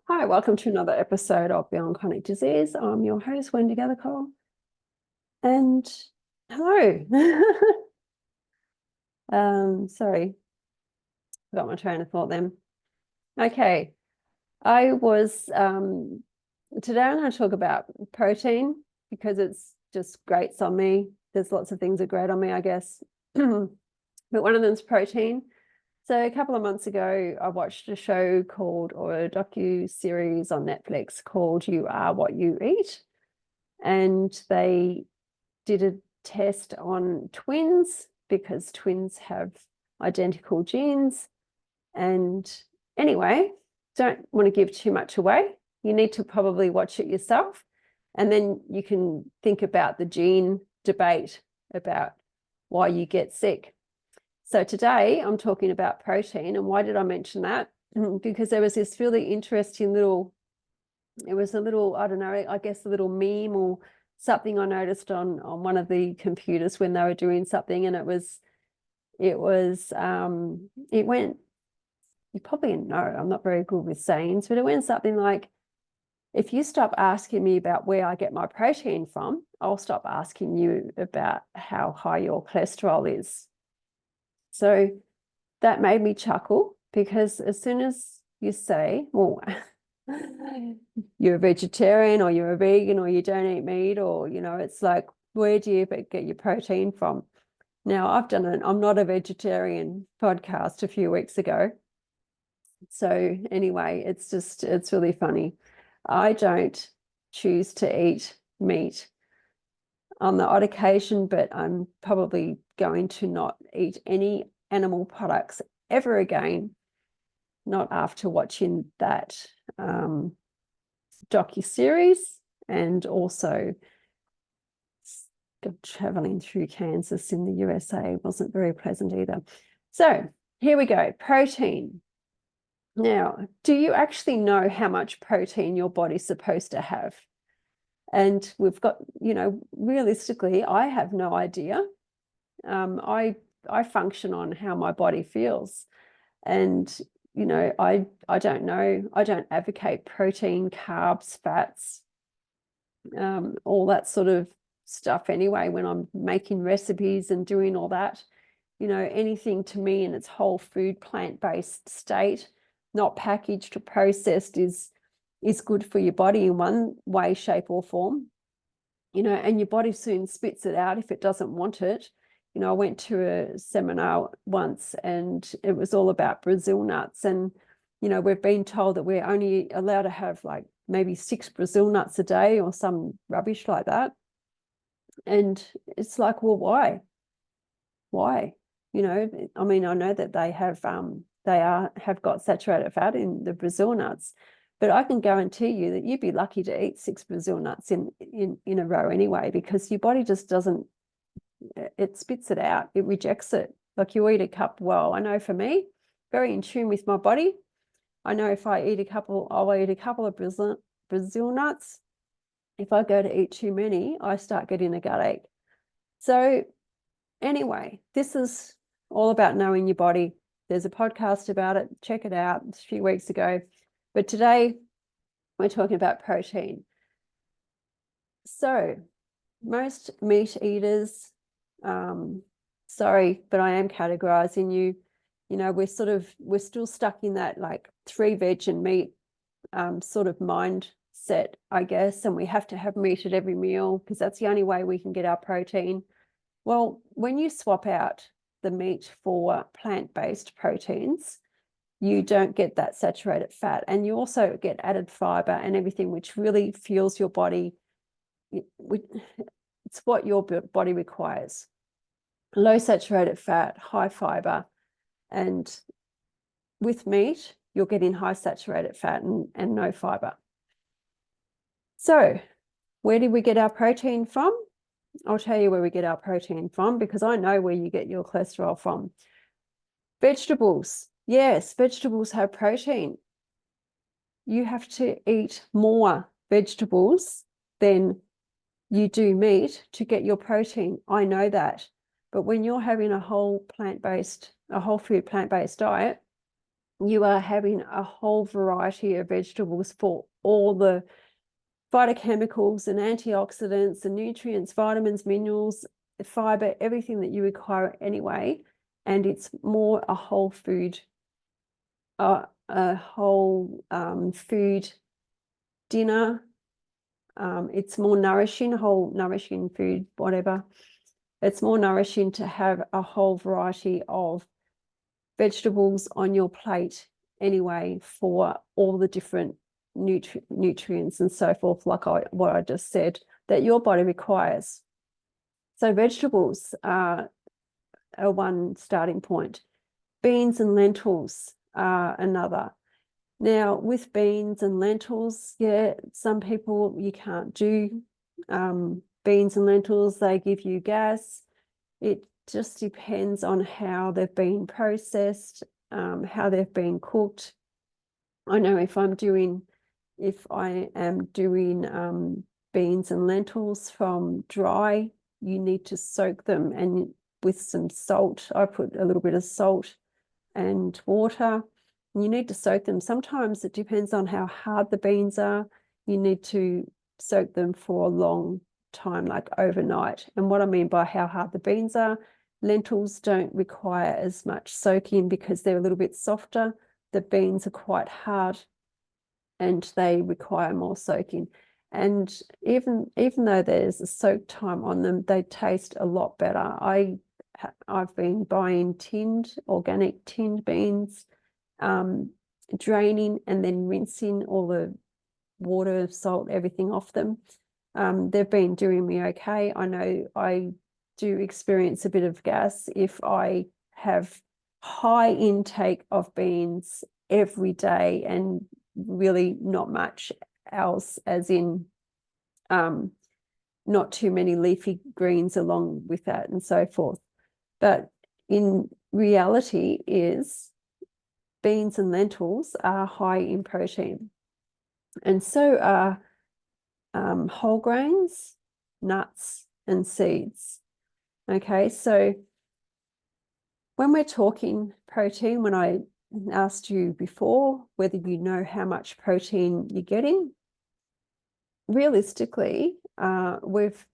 Hi, welcome to another episode of Beyond Chronic Disease. I'm your host, Wendy, and hello. Sorry, forgot my train of thought then. Okay, I was today I'm going to talk about protein because it's just great on me. There's lots of things that are great on me, I guess, but one of them is protein. So a couple of months ago, I watched a show called, or a docu-series on Netflix called You Are What You Eat. And they did a test on twins because twins have identical genes. And anyway, don't want to give too much away. You need to probably watch it yourself. And then you can think about the gene debate about why you get sick. So today I'm talking about protein. And why did I mention that? Because there was this really interesting it was a little, I don't know, I guess a little meme or something I noticed on one of the computers when they were doing something, and it went, you probably know, I'm not very good with sayings, but it went something like, if you stop asking me about where I get my protein from, I'll stop asking you about how high your cholesterol is. So that made me chuckle because as soon as you say, well, you're a vegetarian or you're a vegan or you don't eat meat, or, it's like, where do you get your protein from? Now, I've done an I'm not a vegetarian podcast a few weeks ago. So anyway, it's really funny. I don't choose to eat meat on the odd occasion, but I'm probably going to not eat any animal products ever again, not after watching that docu-series, and also traveling through Kansas in the USA wasn't very pleasant either. So here we go, protein. Now, do you actually know how much protein your body's supposed to have? And we've got, realistically, I have no idea. I function on how my body feels. And, I don't know. I don't advocate protein, carbs, fats, all that sort of stuff anyway, when I'm making recipes and doing all that. Anything to me in its whole food, plant-based state, not packaged or processed, is good for your body in one way, shape, or form. And your body soon spits it out if it doesn't want it. I went to a seminar once and it was all about Brazil nuts. And, we've been told that we're only allowed to have like maybe 6 Brazil nuts a day or some rubbish like that. And it's like, well, why? Why? I mean, I know that they have got saturated fat in the Brazil nuts, but I can guarantee you that you'd be lucky to eat 6 Brazil nuts in a row anyway, because your body just doesn't, it spits it out, it rejects it. Like you eat a cup, well, I know for me, very in tune with my body. I know if I eat I'll eat a couple of Brazil nuts. If I go to eat too many, I start getting a gut ache. So anyway, this is all about knowing your body. There's a podcast about it. Check it out. It's a few weeks ago. But today we're talking about protein. So most meat eaters, sorry, but I am categorizing you. We're still stuck in that like 3 veg and meat sort of mindset, I guess. And we have to have meat at every meal because that's the only way we can get our protein. Well, when you swap out the meat for plant-based proteins, you don't get that saturated fat, and you also get added fiber and everything, which really fuels your body. It's what your body requires. Low saturated fat, high fiber, and with meat, you're getting high saturated fat and no fiber. So where did we get our protein from? I'll tell you where we get our protein from, because I know where you get your cholesterol from. Vegetables. Yes, vegetables have protein. You have to eat more vegetables than you do meat to get your protein. I know that. But when you're having a whole food plant-based diet, you are having a whole variety of vegetables for all the phytochemicals and antioxidants and nutrients, vitamins, minerals, fiber, everything that you require anyway. And it's more a whole food, food dinner. It's more nourishing, whole nourishing food, whatever. It's more nourishing to have a whole variety of vegetables on your plate anyway for all the different nutrients and so forth, like what I just said, that your body requires. So vegetables are one starting point. Beans and lentils are another. Now, with beans and lentils, yeah, some people, you can't do beans and lentils. They give you gas. It just depends on how they've been processed, how they've been cooked. I know if I am doing beans and lentils from dry, you need to soak them, and with some salt. I put a little bit of salt and water. You need to soak them. Sometimes it depends on how hard the beans are. You need to soak them for a long time, like overnight. And what I mean by how hard the beans are, lentils don't require as much soaking because they're a little bit softer. The beans are quite hard and they require more soaking. And even though there's a soak time on them, they taste a lot better. I've been buying organic tinned beans, draining and then rinsing all the water, salt, everything off them. They've been doing me okay. I know I do experience a bit of gas if I have high intake of beans every day and really not much else, as in not too many leafy greens along with that and so forth. But in reality is beans and lentils are high in protein, and so are whole grains, nuts, and seeds. Okay, so when we're talking protein, when I asked you before whether you know how much protein you're getting, realistically, we've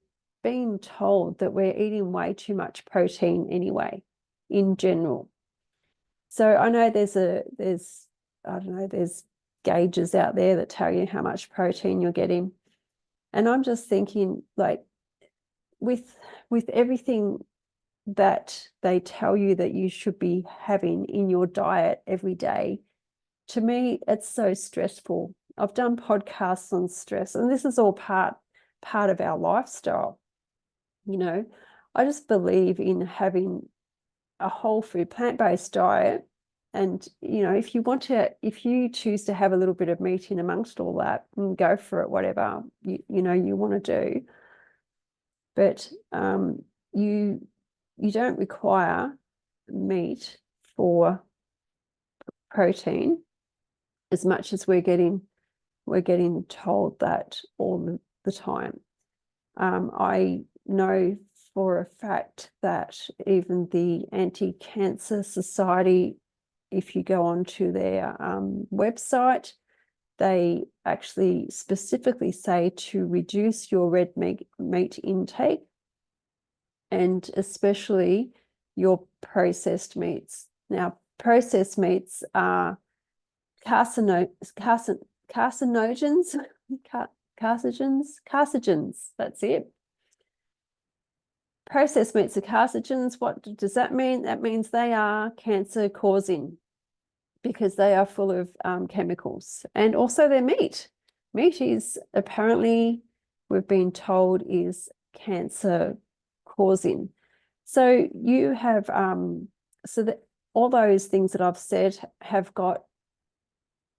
been told that we're eating way too much protein anyway, in general. So I know there's gauges out there that tell you how much protein you're getting. And I'm just thinking, like, with everything that they tell you that you should be having in your diet every day, to me, it's so stressful. I've done podcasts on stress, and this is all part of our lifestyle. I just believe in having a whole food, plant-based diet. And, if you choose to have a little bit of meat in amongst all that, and go for it, whatever you want to do. But you don't require meat for protein as much as we're getting told that all the time. I know for a fact that even the Anti-Cancer Society, if you go onto their website, they actually specifically say to reduce your red meat intake, and especially your processed meats. Now, processed meats are carcinogens, that's it. Processed meats are carcinogens. What does that mean? That means they are cancer causing, because they are full of chemicals. And also their meat. Meat is apparently, we've been told, is cancer causing. So you have, so that all those things that I've said have got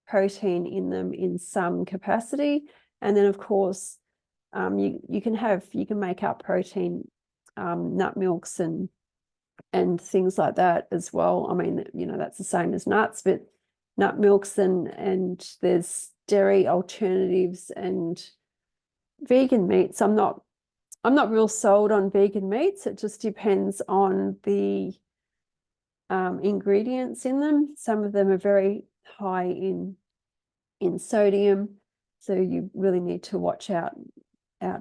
protein in them in some capacity. And then of course, you can make up protein, nut milks and things like that as well. I mean, that's the same as nuts, but nut milks and there's dairy alternatives and vegan meats. I'm not real sold on vegan meats. It just depends on the ingredients in them. Some of them are very high in sodium, so you really need to watch out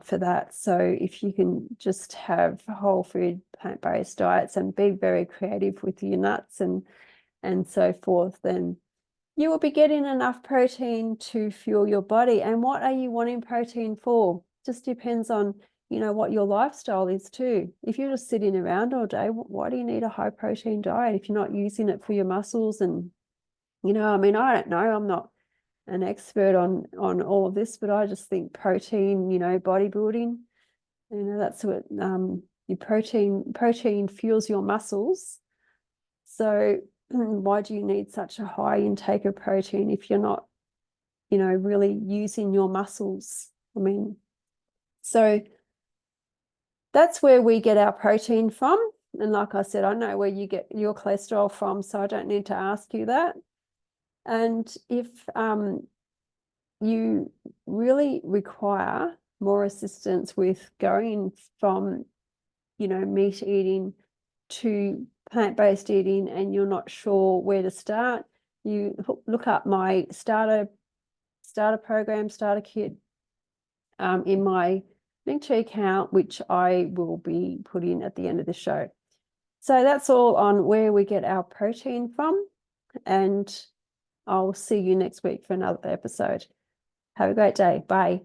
for that. So if you can just have whole food, plant-based diets and be very creative with your nuts and so forth, then you will be getting enough protein to fuel your body. And what are you wanting protein for? Just depends on, you know, what your lifestyle is too. If you're just sitting around all day, why do you need a high protein diet if you're not using it for your muscles? And, you know, I mean, I don't know, I'm not an expert on all of this, but I just think protein, you know, bodybuilding, you know, that's what your protein fuels your muscles. So why do you need such a high intake of protein if you're not, you know, really using your muscles? I mean, so that's where we get our protein from. And like I said, I know where you get your cholesterol from, so I don't need to ask you that. And if you really require more assistance with going from, you know, meat eating to plant-based eating, and you're not sure where to start, you look up my starter program, starter kit, in my Linktree account, which I will be putting at the end of the show. So that's all on where we get our protein from, and I'll see you next week for another episode. Have a great day. Bye.